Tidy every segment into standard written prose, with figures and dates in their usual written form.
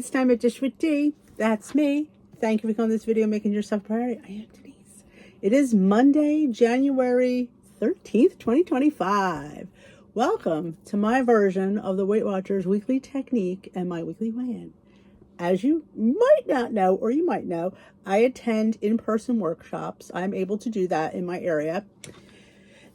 it's time to dish with D. That's me. Thank you for coming to this video, making yourself a priority. I am Denise. It is Monday, January 13th, 2025. Welcome to my version of the Weight Watchers weekly technique and my weekly weigh-in. As you might not know, or you might know, I attend in-person workshops. I'm able to do that in my area.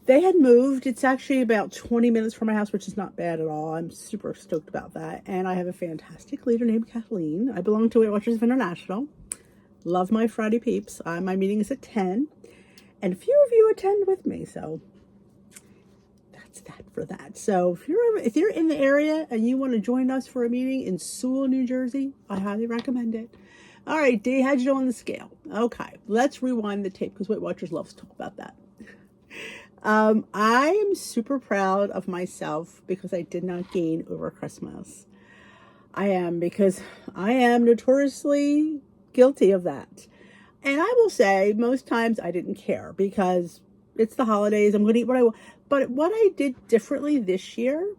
They had moved. It's actually about 20 minutes from my house, which is not bad at all. I'm super stoked about that. And I have a fantastic leader named Kathleen. I belong to Weight Watchers International. Love my Friday peeps. My meeting is at 10. And a few of you attend with me. So that's that for that. So if you're in the area and you want to join us for a meeting in Sewell, New Jersey, I highly recommend it. All right, D, how'd you do on the scale? Okay, let's rewind the tape because Weight Watchers loves to talk about that. I am super proud of myself because I did not gain over Christmas. I am, because I am notoriously guilty of that. And I will say most times I didn't care because it's the holidays. I'm going to eat what I want. But what I did differently this year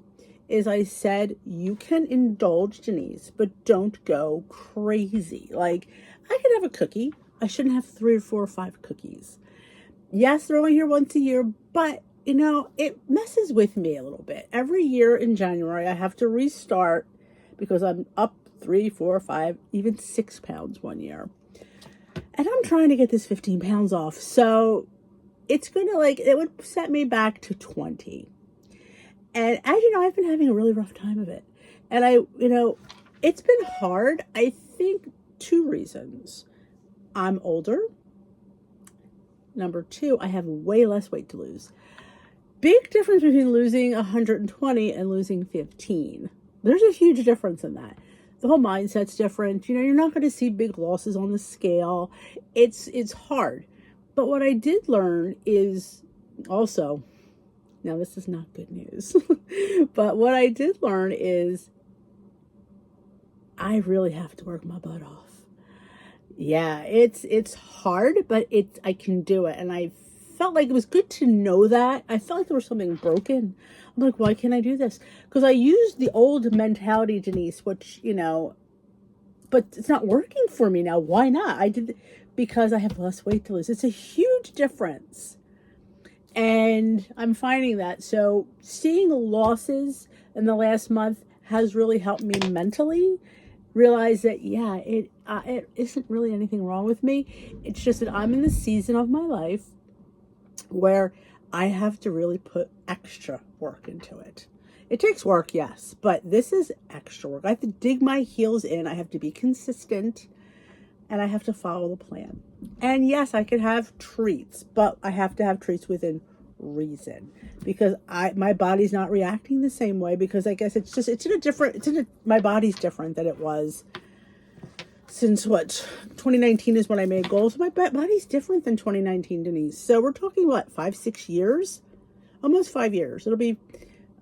is I said, you can indulge, Denise, but don't go crazy. Like, I can have a cookie. I shouldn't have 3 or 4 or 5 cookies. Yes, they're only here once a year, but, you know, it messes with me a little bit. Every year in January, I have to restart because I'm up 3, 4, 5, even 6 pounds one year. And I'm trying to get this 15 pounds off. So it's going to, it would set me back to 20. And as you know, I've been having a really rough time of it. And it's been hard. I think 2 reasons. I'm older. Number 2, I have way less weight to lose. Big difference between losing 120 and losing 15. There's a huge difference in that. The whole mindset's different. You know, you're not going to see big losses on the scale. It's hard. But what I did learn is also, now this is not good news, but what I did learn is I really have to work my butt off. Yeah, it's hard, but I can do it. And I felt like it was good to know that. I felt like there was something broken. I'm like, why can't I do this? Because I used the old mentality, Denise, which, but it's not working for me now. Why not? I did because I have less weight to lose. It's a huge difference. And I'm finding that. So seeing losses in the last month has really helped me mentally realize that, yeah, it isn't really anything wrong with me. It's just that I'm in the season of my life where I have to really put extra work into it. It takes work, yes, but this is extra work. I have to dig my heels in. I have to be consistent, and I have to follow the plan. And yes, I could have treats, but I have to have treats within reason because my body's not reacting the same way because I guess my body's different than it was since 2019 is when I made goals. My body's different than 2019, Denise. So we're talking 5-6 years, almost 5 years. It'll be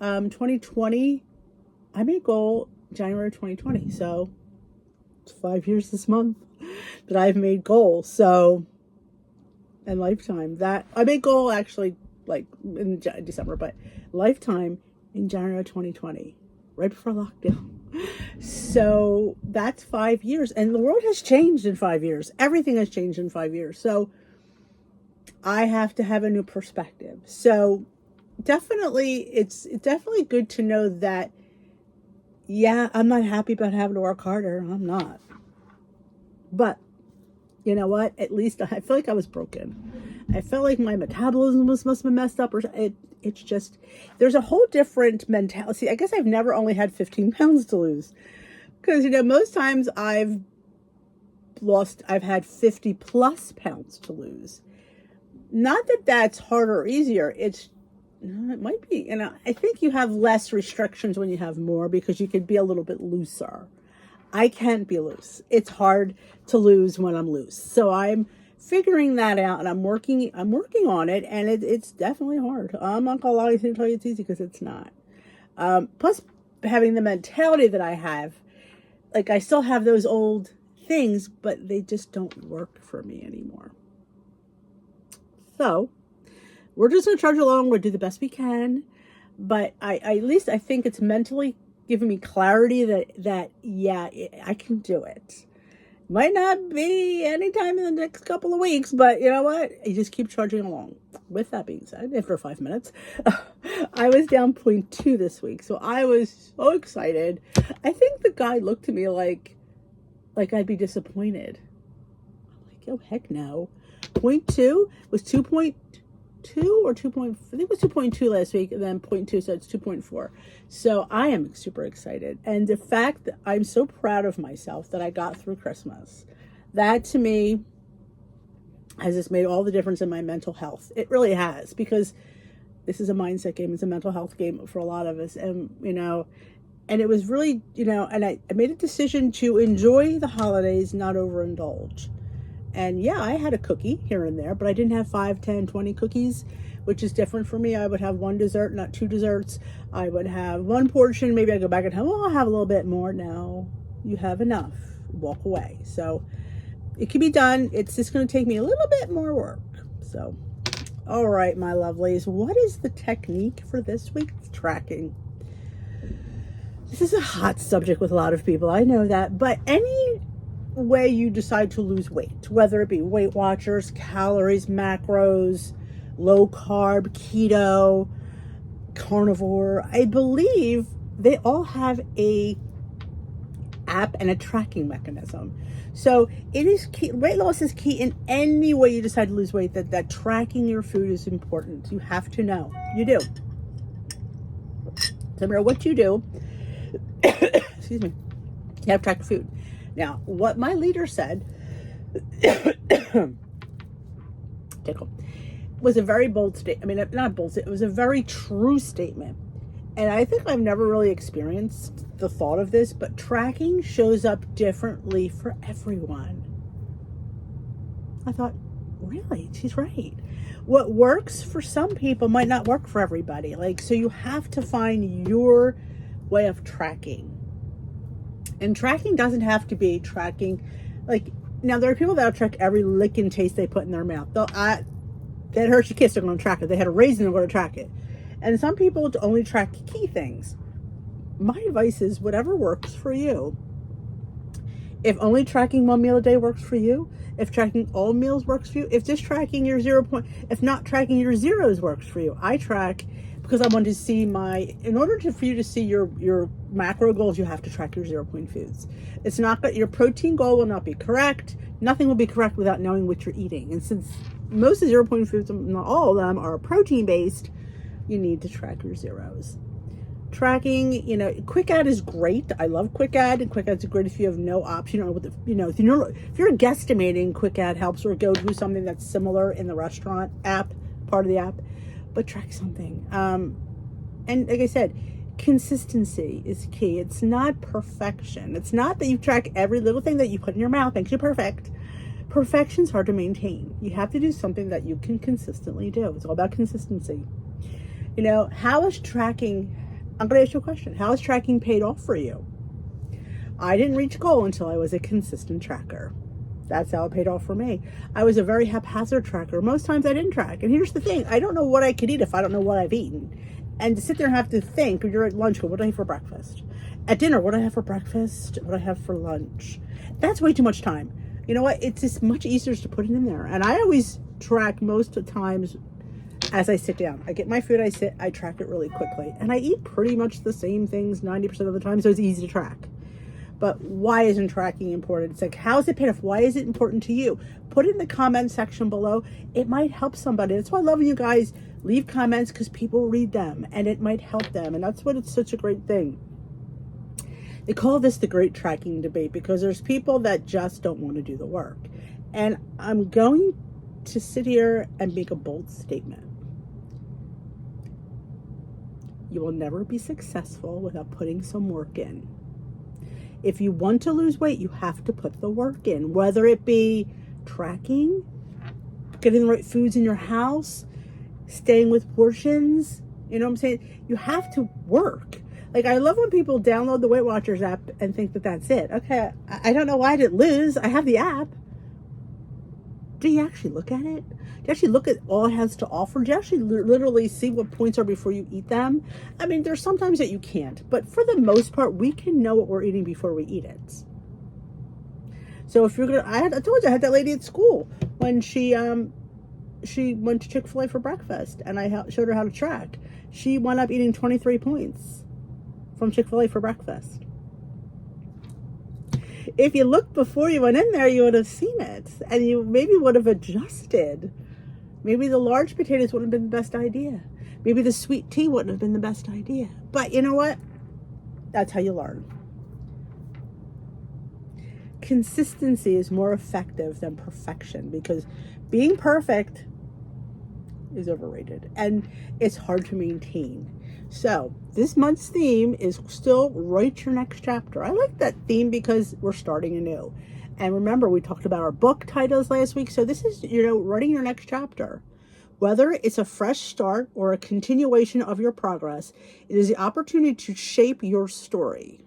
2020. I made goal January 2020, so it's 5 years this month that I've made goals. So, and lifetime that I made goal actually in December, but lifetime in January 2020, right before lockdown. So that's 5 years, and the world has changed in 5 years. Everything has changed in 5 years. So I have to have a new perspective. So it's definitely good to know that, yeah, I'm not happy about having to work harder. I'm not. But you know what? At least I feel like I was broken. I felt like my metabolism must have been messed up, or it's just, there's a whole different mentality. See, I guess I've never only had 15 pounds to lose because, most times I've had 50 plus pounds to lose. Not that that's harder or easier. It might be, I think you have less restrictions when you have more because you could be a little bit looser. I can't be loose. It's hard to lose when I'm loose. So I'm figuring that out, and I'm working on it, and it's definitely hard. I'm not gonna lie to tell you it's easy because it's not. Plus, having the mentality that I have, I still have those old things, but they just don't work for me anymore. So we're just gonna trudge along. We'll do the best we can, but at least I think it's mentally giving me clarity that yeah, I can do it. Might not be anytime in the next couple of weeks, but you know what? You just keep charging along. With that being said, after 5 minutes, I was down 0.2 this week, so I was so excited. I think the guy looked at me like I'd be disappointed. I'm like, oh heck no. 0.2 was 2.2 or 2. I think it was 2.2 last week, and then 0.2, so it's 2.4. So I am super excited. And the fact that I'm so proud of myself that I got through Christmas, that to me has just made all the difference in my mental health. It really has, because this is a mindset game. It's a mental health game for a lot of us. And, and it was really, and I made a decision to enjoy the holidays, not overindulge. And yeah, I had a cookie here and there, but I didn't have 5, 10, 20 cookies, which is different for me. I would have one dessert, not 2 desserts. I would have one portion. Maybe I go back and have, I'll have a little bit more. No, you have enough. Walk away. So it can be done. It's just going to take me a little bit more work. So, all right, my lovelies, what is the technique for this week's tracking? This is a hot subject with a lot of people. I know that, but any way you decide to lose weight, whether it be Weight Watchers, calories, macros, low carb, keto, carnivore, I believe they all have a app and a tracking mechanism. So it is key. Weight loss is key in any way you decide to lose weight. That tracking your food is important. You have to know. You do. No matter what you do, excuse me, you have to track food. Now, what my leader said was a very bold statement. I mean, not bold, it was a very true statement. And I think I've never really experienced the thought of this, but tracking shows up differently for everyone. I thought, really? She's right. What works for some people might not work for everybody. So you have to find your way of tracking. And tracking doesn't have to be tracking, now there are people that'll track every lick and taste they put in their mouth. That Hershey Kiss, they're going to track it. They had a raisin, they're going to track it. And some people only track key things. My advice is whatever works for you. If only tracking one meal a day works for you, if tracking all meals works for you, if just tracking your if not tracking your zeros works for you. I track because I want to see in order for you to see your macro goals, you have to track your 0 point foods. It's not that your protein goal will not be correct. Nothing will be correct without knowing what you're eating. And since most of the 0 point foods, not all of them, are protein based, you need to track your zeros. Tracking, Quick Add is great. I love Quick Add, and Quick Add's great if you have no option, if you're guesstimating, Quick Add helps, or go do something that's similar in the restaurant app, part of the app, but track something. And like I said, consistency is key. It's not perfection. It's not that you track every little thing that you put in your mouth makes you perfect. Perfection's hard to maintain. You have to do something that you can consistently do. It's all about consistency. How is tracking, I'm going to ask you a question. How is tracking paid off for you? I didn't reach goal until I was a consistent tracker. That's how it paid off for me. I was a very haphazard tracker. Most times I didn't track. And here's the thing. I don't know what I could eat if I don't know what I've eaten. And to sit there and have to think, when you're at lunch, what do I have for breakfast? At dinner, what do I have for breakfast? What do I have for lunch? That's way too much time. You know what? It's just much easier to put it in there. And I always track most of the times as I sit down. I get my food, I track it really quickly. And I eat pretty much the same things 90% of the time, so it's easy to track. But why isn't tracking important? It's how is it paid off? Why is it important to you? Put it in the comment section below. It might help somebody. That's why I love you guys leave comments, because people read them and it might help them. And that's what it's such a great thing. They call this the great tracking debate, because there's people that just don't want to do the work. And I'm going to sit here and make a bold statement. You will never be successful without putting some work in. If you want to lose weight, you have to put the work in, whether it be tracking, getting the right foods in your house, staying with portions. You know what I'm saying? You have to work. I love when people download the Weight Watchers app and think that that's it. Okay, I don't know why I didn't lose. I have the app. do you actually look at it? Do you actually look at all it has to offer? Do you actually literally see what points are before you eat them? I mean, there's sometimes that you can't, but for the most part, we can know what we're eating before we eat it. So if you're gonna, I told you I had that lady at school when she went to Chick-fil-A for breakfast, and I showed her how to track. She wound up eating 23 points from Chick-fil-A for breakfast. If you looked before you went in there, you would have seen it, and you maybe would have adjusted. Maybe the large potatoes wouldn't have been the best idea. Maybe the sweet tea wouldn't have been the best idea. But you know what? That's how you learn. Consistency is more effective than perfection, because being perfect is overrated and it's hard to maintain. So this month's theme is still write your next chapter. I like that theme because we're starting anew. And remember, we talked about our book titles last week. So this is, writing your next chapter. Whether it's a fresh start or a continuation of your progress, it is the opportunity to shape your story.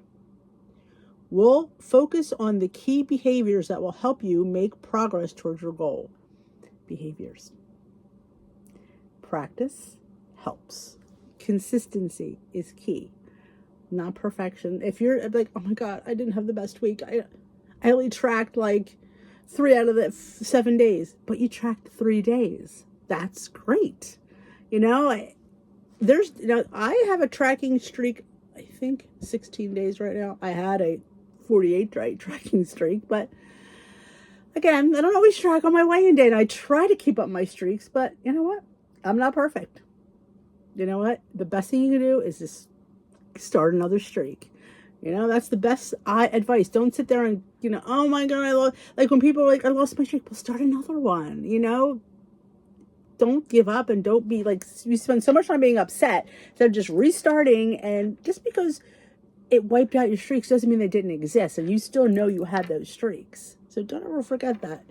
We'll focus on the key behaviors that will help you make progress towards your goal. Behaviors. Practice helps. Consistency is key, not perfection. If you're like, oh my God, I didn't have the best week. I only tracked like 3 out of the 7 days, but you tracked 3 days. That's great. I have a tracking streak, I think 16 days right now. I had a 48-day tracking streak, but again, I don't always track on my weigh-in day, and I try to keep up my streaks, but you know what? I'm not perfect. You know what? The best thing you can do is just start another streak. That's the best advice. Don't sit there and, oh my God, like when people are like, I lost my streak, well, start another one, Don't give up, and don't be like, you spend so much time being upset instead of just restarting. And just because it wiped out your streaks doesn't mean they didn't exist, and you still know you had those streaks. So don't ever forget that.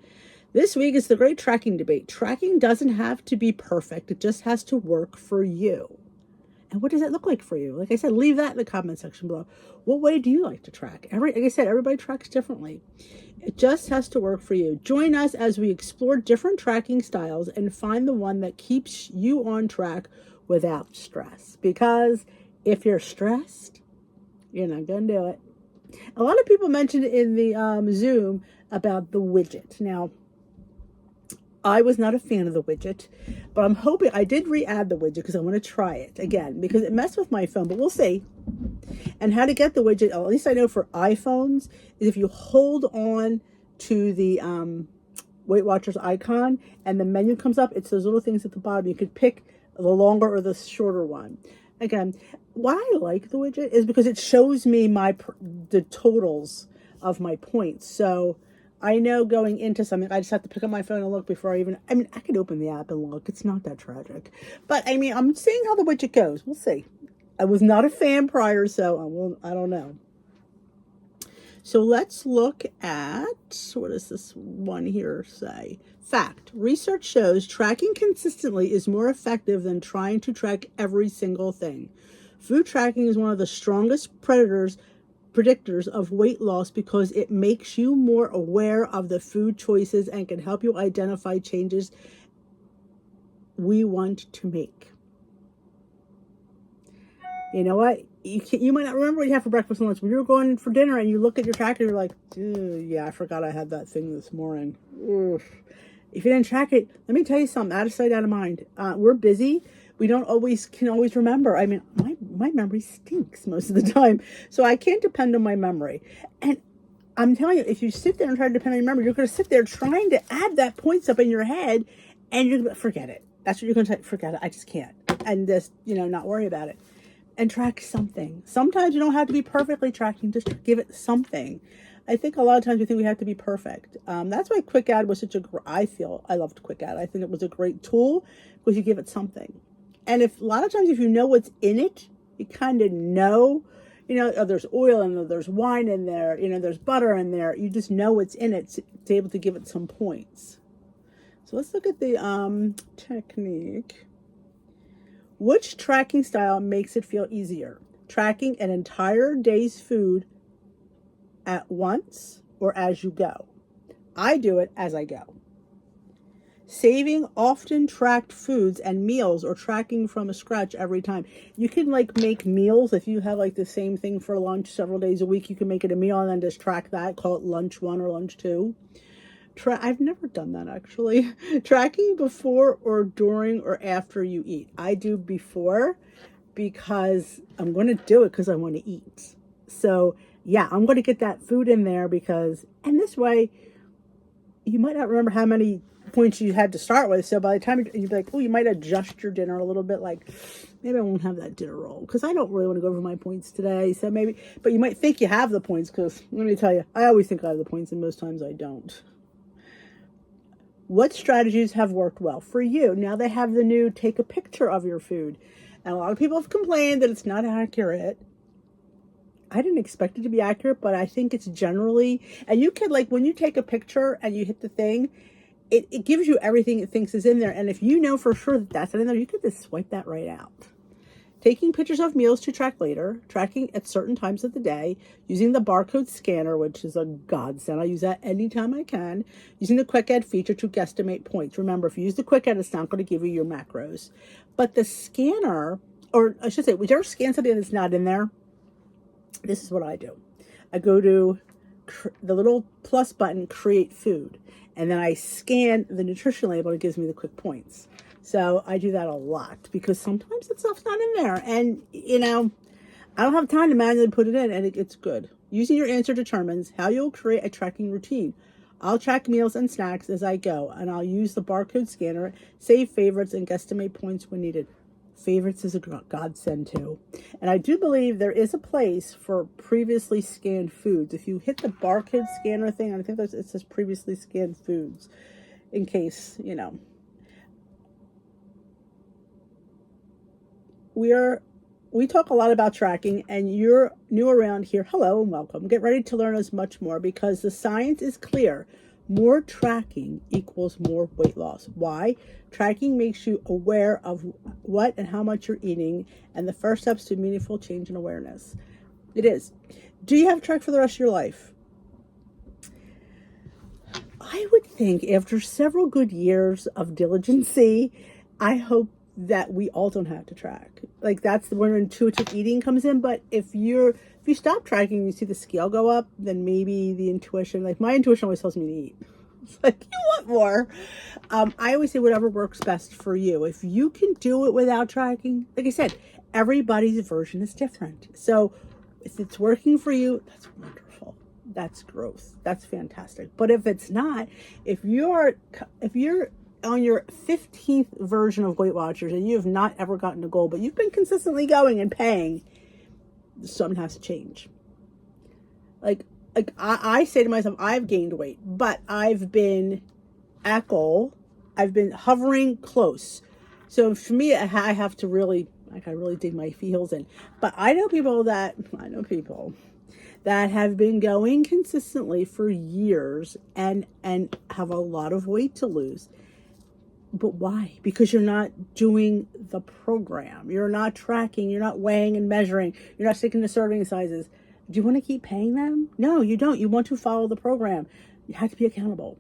This week is the great tracking debate. Tracking doesn't have to be perfect. It just has to work for you. And what does it look like for you? Like I said, leave that in the comment section below. What way do you like to track? Like I said, everybody tracks differently. It just has to work for you. Join us as we explore different tracking styles and find the one that keeps you on track without stress. Because if you're stressed, you're not going to do it. A lot of people mentioned in the Zoom about the widget. Now, I was not a fan of the widget, but I'm hoping I did re-add the widget because I want to try it again because it messed with my phone, but we'll see. And how to get the widget, at least I know for iPhones, is if you hold on to the Weight Watchers icon and the menu comes up, it's those little things at the bottom. You could pick the longer or the shorter one. Again, why I like the widget is because it shows me the totals of my points. So I know going into something, I just have to pick up my phone and look before I could open the app and look. It's not that tragic. But I'm seeing how the widget goes. We'll see. I was not a fan prior, so I don't know. So let's look at, what does this one here say? Fact, research shows tracking consistently is more effective than trying to track every single thing. Food tracking is one of the strongest predictors of weight loss because it makes you more aware of the food choices and can help you identify changes we want to make. You know what? You might not remember what you have for breakfast and lunch. When you're going for dinner and you look at your tracker, you're like, yeah, I forgot I had that thing this morning. Oof. If you didn't track it, let me tell you something, out of sight, out of mind. We're busy. We can always remember. My memory stinks most of the time, so I can't depend on my memory. And I'm telling you, if you sit there and try to depend on your memory, you're going to sit there trying to add that points up in your head, and you're going to forget it. That's what you're going to say. Forget it. I just can't. And just, not worry about it. And track something. Sometimes you don't have to be perfectly tracking. Just give it something. I think a lot of times we think we have to be perfect. That's why Quick Add was I loved Quick Add. I think it was a great tool because you give it something. And a lot of times if you know what's in it, you kind of know, there's oil in there, there's wine in there, there's butter in there. You just know what's in it to be able to give it some points. So let's look at the technique. Which tracking style makes it feel easier? Tracking an entire day's food at once or as you go? I do it as I go. Saving often tracked foods and meals or tracking from scratch every time. You can like make meals. If you have like the same thing for lunch several days a week, you can make it a meal and then just track that. Call it lunch 1 or lunch 2. I've never done that actually. Tracking before or during or after you eat. I do before because I'm going to do it because I want to eat. So yeah, I'm going to get that food in there and this way you might not remember how many points you had to start with. So by the time you'd be like, oh, you might adjust your dinner a little bit. Like maybe I won't have that dinner roll because I don't really want to go over my points today. So maybe, but you might think you have the points because let me tell you, I always think I have the points and most times I don't. What strategies have worked well for you? Now they have the new take a picture of your food. And a lot of people have complained that it's not accurate. I didn't expect it to be accurate, but I think it's generally, and you can like, when you take a picture and you hit the thing, it gives you everything it thinks is in there. And if you know for sure that that's not in there, you could just swipe that right out. Taking pictures of meals to track later, tracking at certain times of the day, using the barcode scanner, which is a godsend. I use that anytime I can. Using the quick add feature to guesstimate points. Remember, if you use the quick add, it's not going to give you your macros. But the scanner, or I should say, whichever scan something that's not in there, this is what I do. I go to the little plus button, create food, and then I scan the nutrition label. It gives me the quick points. So I do that a lot because sometimes that stuff's not in there. And, you know, I don't have time to manually put it in and it's good. Using your answer determines how you'll create a tracking routine. I'll track meals and snacks as I go, and I'll use the barcode scanner, save favorites, and guesstimate points when needed. Favorites is a godsend too. And I do believe there is a place for previously scanned foods. If you hit the barcode scanner thing, I think it says previously scanned foods in case, you know. We talk a lot about tracking, and you're new around here. Hello and welcome. Get ready to learn as much more because the science is clear. More tracking equals more weight loss. Why? Tracking makes you aware of what and how much you're eating, and the first steps to meaningful change and awareness. It is. Do you have a track for the rest of your life? I would think after several good years of diligency, I hope that we all don't have to track. Like that's where intuitive eating comes in. But if you stop tracking, you see the scale go up, then maybe the intuition, like my intuition always tells me to eat. It's like, you want more. I always say whatever works best for you. If you can do it without tracking, like I said, everybody's version is different. So if it's working for you, that's wonderful. That's growth. That's fantastic. But if it's not, if you're on your 15th version of Weight Watchers and you have not ever gotten a goal, but you've been consistently going and paying, something has to change. Like I say to myself, I've gained weight, but I've been at goal. I've been hovering close. So for me, I have to really, I really dig my heels in. But I know people that have been going consistently for years and have a lot of weight to lose. But why? Because you're not doing the program. You're not tracking. You're not weighing and measuring. You're not sticking to serving sizes. Do you want to keep paying them? No, you don't. You want to follow the program. You have to be accountable.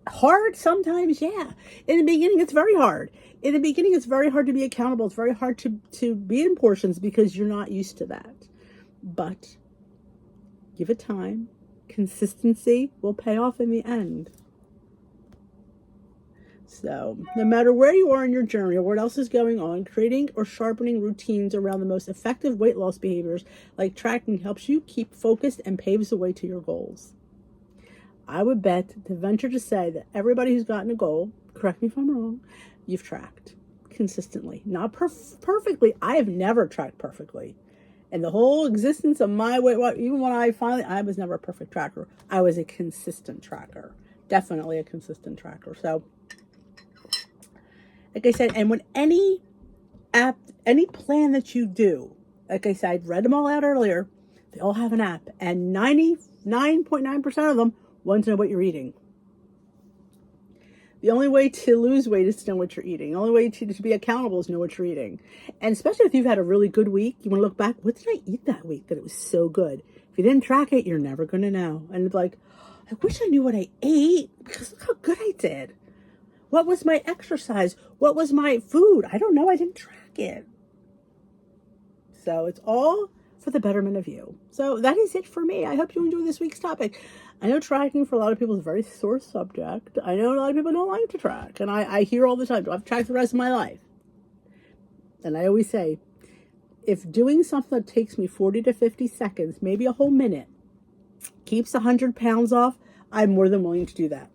Hard sometimes, yeah. In the beginning, it's very hard. In the beginning, it's very hard to be accountable. It's very hard to be in portions because you're not used to that. But give it time. Consistency will pay off in the end. So no matter where you are in your journey or what else is going on, creating or sharpening routines around the most effective weight loss behaviors like tracking helps you keep focused and paves the way to your goals. I would bet to venture to say that everybody who's gotten a goal, correct me if I'm wrong, you've tracked consistently. Not perfectly. I have never tracked perfectly. And the whole existence of my weight, even when I was never a perfect tracker. I was a consistent tracker. Definitely a consistent tracker. So like I said, and when any app, any plan that you do, like I said, I read them all out earlier, they all have an app, and 99.9% of them want to know what you're eating. The only way to lose weight is to know what you're eating. The only way to be accountable is to know what you're eating. And especially if you've had a really good week, you want to look back, what did I eat that week that it was so good? If you didn't track it, you're never going to know. And it's like, I wish I knew what I ate because look how good I did. What was my exercise? What was my food? I don't know. I didn't track it. So it's all for the betterment of you. So that is it for me. I hope you enjoyed this week's topic. I know tracking for a lot of people is a very sore subject. I know a lot of people don't like to track. And I hear all the time, I've tracked the rest of my life. And I always say, if doing something that takes me 40 to 50 seconds, maybe a whole minute, keeps 100 pounds off, I'm more than willing to do that.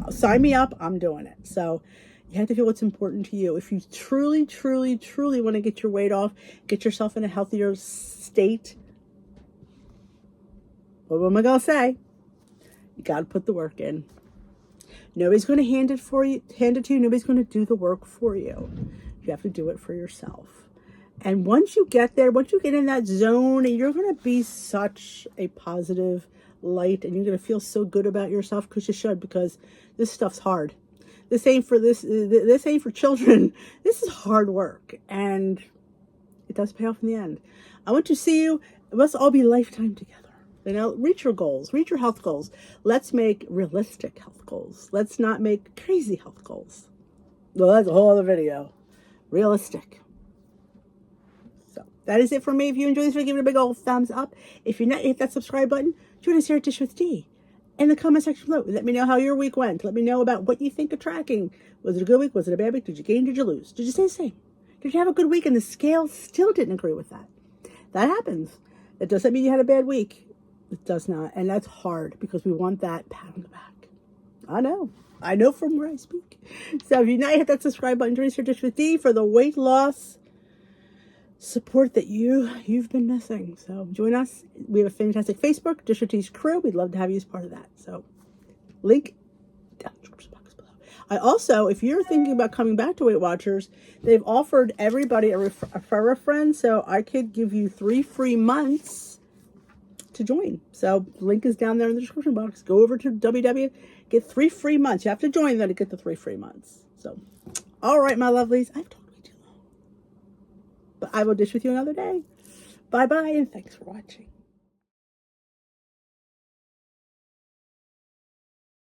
Sign me up. I'm doing it. So you have to feel what's important to you. If you truly, truly, truly want to get your weight off, get yourself in a healthier state, what am I going to say? You got to put the work in. Nobody's going to hand it to you. Nobody's going to do the work for you. You have to do it for yourself. And once you get there, once you get in that zone, you're going to be such a positive light, and you're going to feel so good about yourself, because you should, because this stuff's hard. This ain't for children. This is hard work, and it does pay off in the end. I want to see you. Let's all be lifetime together. You know, reach your goals, reach your health goals. Let's make realistic health goals. Let's not make crazy health goals. Well, that's a whole other video. Realistic. So that is it for me. If you enjoyed this video, give it a big old thumbs up. If you're not, hit that subscribe button. Join us here at Dish with D in the comment section below. Let me know how your week went. Let me know about what you think of tracking. Was it a good week? Was it a bad week? Did you gain? Did you lose? Did you stay the same? Did you have a good week and the scale still didn't agree with that? That happens. That doesn't mean you had a bad week. It does not. And that's hard, because we want that pat on the back. I know from where I speak. So if you're not, hit that subscribe button. Join us here at Dish with D for the weight loss support that you've been missing. So join us. We have a fantastic Facebook, Dish with D's crew. We'd love to have you as part of that. So link down in the description box below. I also, if you're thinking about coming back to Weight Watchers, they've offered everybody a refer a friend. So I could give you 3 free months to join. So the link is down there in the description box. Go over to www, get 3 free months. You have to join them to get the 3 free months. So, all right, my lovelies, I've talked way too long, but I will dish with you another day. Bye-bye, and thanks for watching.